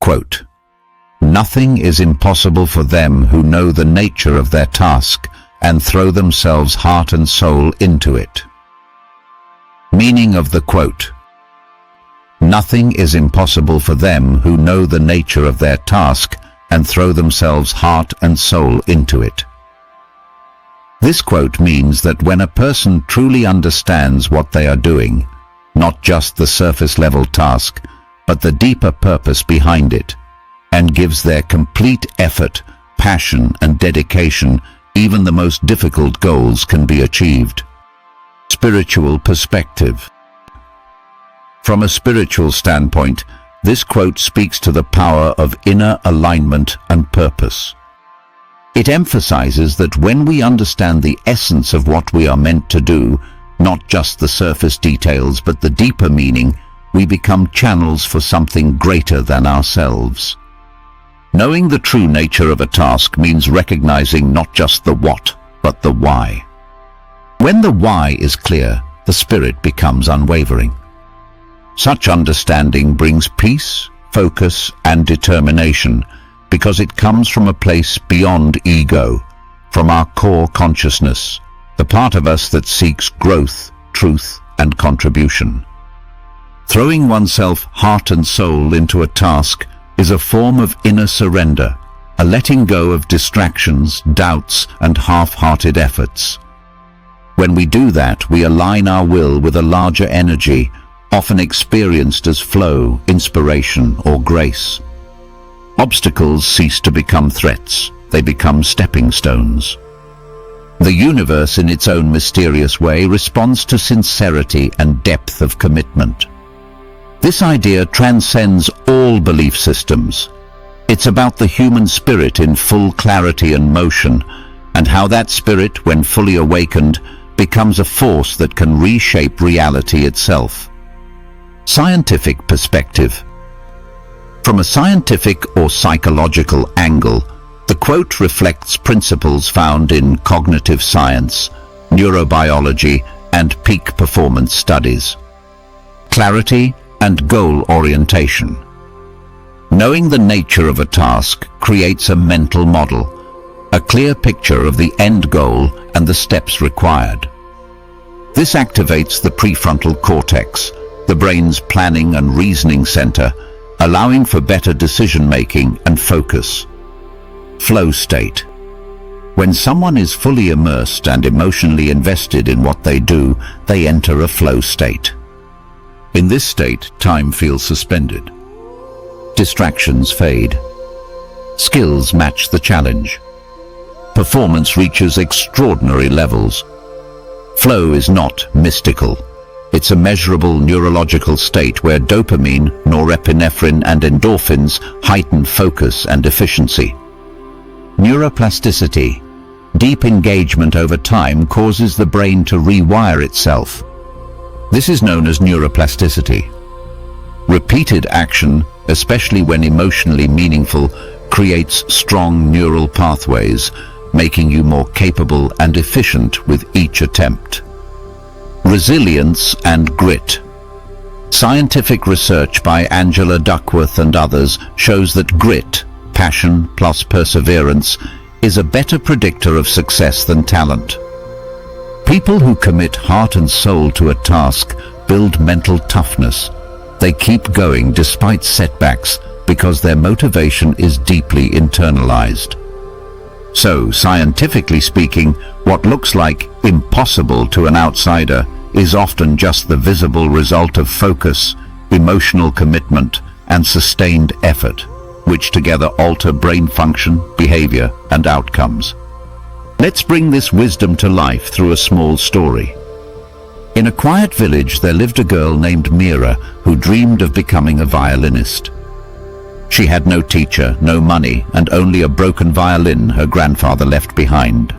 Quote, "Nothing is impossible for them who know the nature of their task and throw themselves heart and soul into it." Meaning of the quote: nothing is impossible for them who know the nature of their task and throw themselves heart and soul into it. This quote means that when a person truly understands what they are doing, not just the surface-level task, but the deeper purpose behind it, and gives their complete effort, passion, and dedication, even the most difficult goals can be achieved. Spiritual perspective. From a spiritual standpoint, this quote speaks to the power of inner alignment and purpose. It emphasizes that when we understand the essence of what we are meant to do, not just the surface details but the deeper meaning, we become channels for something greater than ourselves. Knowing the true nature of a task means recognizing not just the what, but the why. When the why is clear, the spirit becomes unwavering. Such understanding brings peace, focus, and determination because it comes from a place beyond ego, from our core consciousness, the part of us that seeks growth, truth, and contribution. Throwing oneself heart and soul into a task is a form of inner surrender, a letting go of distractions, doubts, and half-hearted efforts. When we do that, we align our will with a larger energy, often experienced as flow, inspiration, or grace. Obstacles cease to become threats. They become stepping stones. The universe, in its own mysterious way, responds to sincerity and depth of commitment. This idea transcends all belief systems. It's about the human spirit in full clarity and motion, and how that spirit, when fully awakened, becomes a force that can reshape reality itself. Scientific perspective. From a scientific or psychological angle, the quote reflects principles found in cognitive science, neurobiology, and peak performance studies. Clarity and goal orientation. Knowing the nature of a task creates a mental model, a clear picture of the end goal and the steps required. This activates the prefrontal cortex, the brain's planning and reasoning center, allowing for better decision-making and focus. Flow state. When someone is fully immersed and emotionally invested in what they do, they enter a flow state. In this state, time feels suspended. Distractions fade. Skills match the challenge. Performance reaches extraordinary levels. Flow is not mystical. It's a measurable neurological state where dopamine, norepinephrine, and endorphins heighten focus and efficiency. Neuroplasticity. Deep engagement over time causes the brain to rewire itself. This is known as neuroplasticity. Repeated action, especially when emotionally meaningful, creates strong neural pathways, making you more capable and efficient with each attempt. Resilience and grit. Scientific research by Angela Duckworth and others shows that grit, passion plus perseverance, is a better predictor of success than talent. People who commit heart and soul to a task build mental toughness. They keep going despite setbacks because their motivation is deeply internalized. So, scientifically speaking, what looks like impossible to an outsider is often just the visible result of focus, emotional commitment, and sustained effort, which together alter brain function, behavior, and outcomes. Let's bring this wisdom to life through a small story. In a quiet village, there lived a girl named Mira who dreamed of becoming a violinist. She had no teacher, no money, and only a broken violin her grandfather left behind.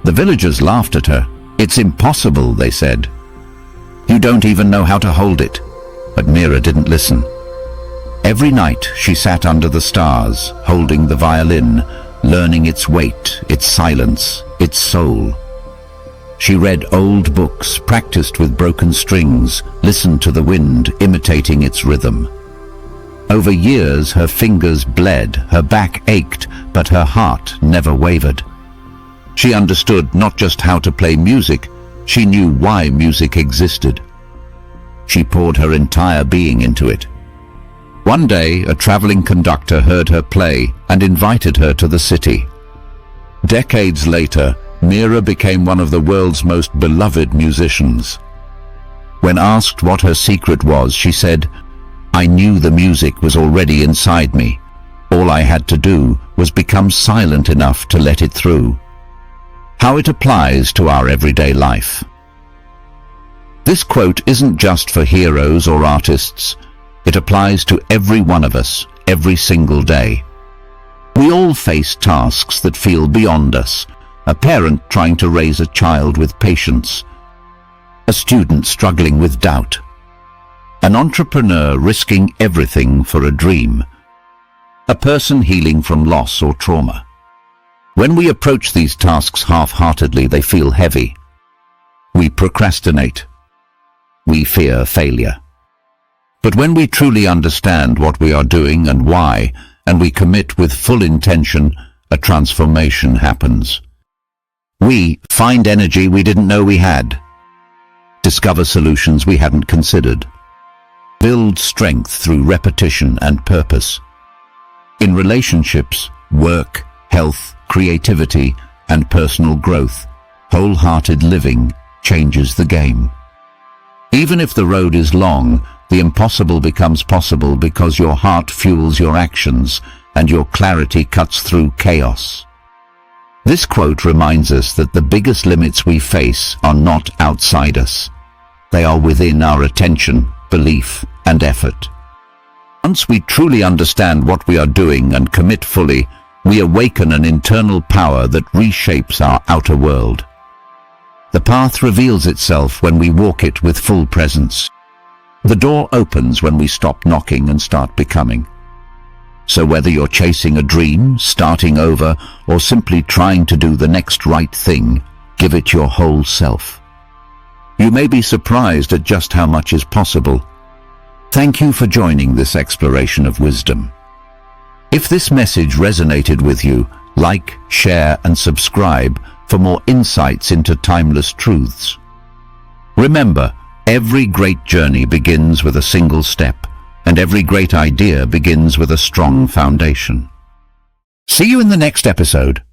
The villagers laughed at her. "It's impossible," they said. "You don't even know how to hold it." But Mira didn't listen. Every night she sat under the stars, holding the violin, learning its weight, its silence, its soul. She read old books, practiced with broken strings, listened to the wind, imitating its rhythm. Over years, her fingers bled, her back ached, but her heart never wavered. She understood not just how to play music, she knew why music existed. She poured her entire being into it. One day, a traveling conductor heard her play and invited her to the city. Decades later, Mira became one of the world's most beloved musicians. When asked what her secret was, she said, "I knew the music was already inside me. All I had to do was become silent enough to let it through." How it applies to our everyday life. This quote isn't just for heroes or artists. It applies to every one of us, every single day. We all face tasks that feel beyond us. A parent trying to raise a child with patience. A student struggling with doubt. An entrepreneur risking everything for a dream. A person healing from loss or trauma. When we approach these tasks half-heartedly, they feel heavy. We procrastinate. We fear failure. But when we truly understand what we are doing and why, and we commit with full intention, a transformation happens. We find energy we didn't know we had. Discover solutions we hadn't considered. Build strength through repetition and purpose. In relationships, work, health, creativity, and personal growth, wholehearted living changes the game. Even if the road is long, the impossible becomes possible because your heart fuels your actions and your clarity cuts through chaos. This quote reminds us that the biggest limits we face are not outside us. They are within our attention, belief, and effort. Once we truly understand what we are doing and commit fully, we awaken an internal power that reshapes our outer world. The path reveals itself when we walk it with full presence. The door opens when we stop knocking and start becoming. So whether you're chasing a dream, starting over, or simply trying to do the next right thing, give it your whole self. You may be surprised at just how much is possible. Thank you for joining this exploration of wisdom. If this message resonated with you, like, share, and subscribe for more insights into timeless truths. Remember, every great journey begins with a single step, and every great idea begins with a strong foundation. See you in the next episode.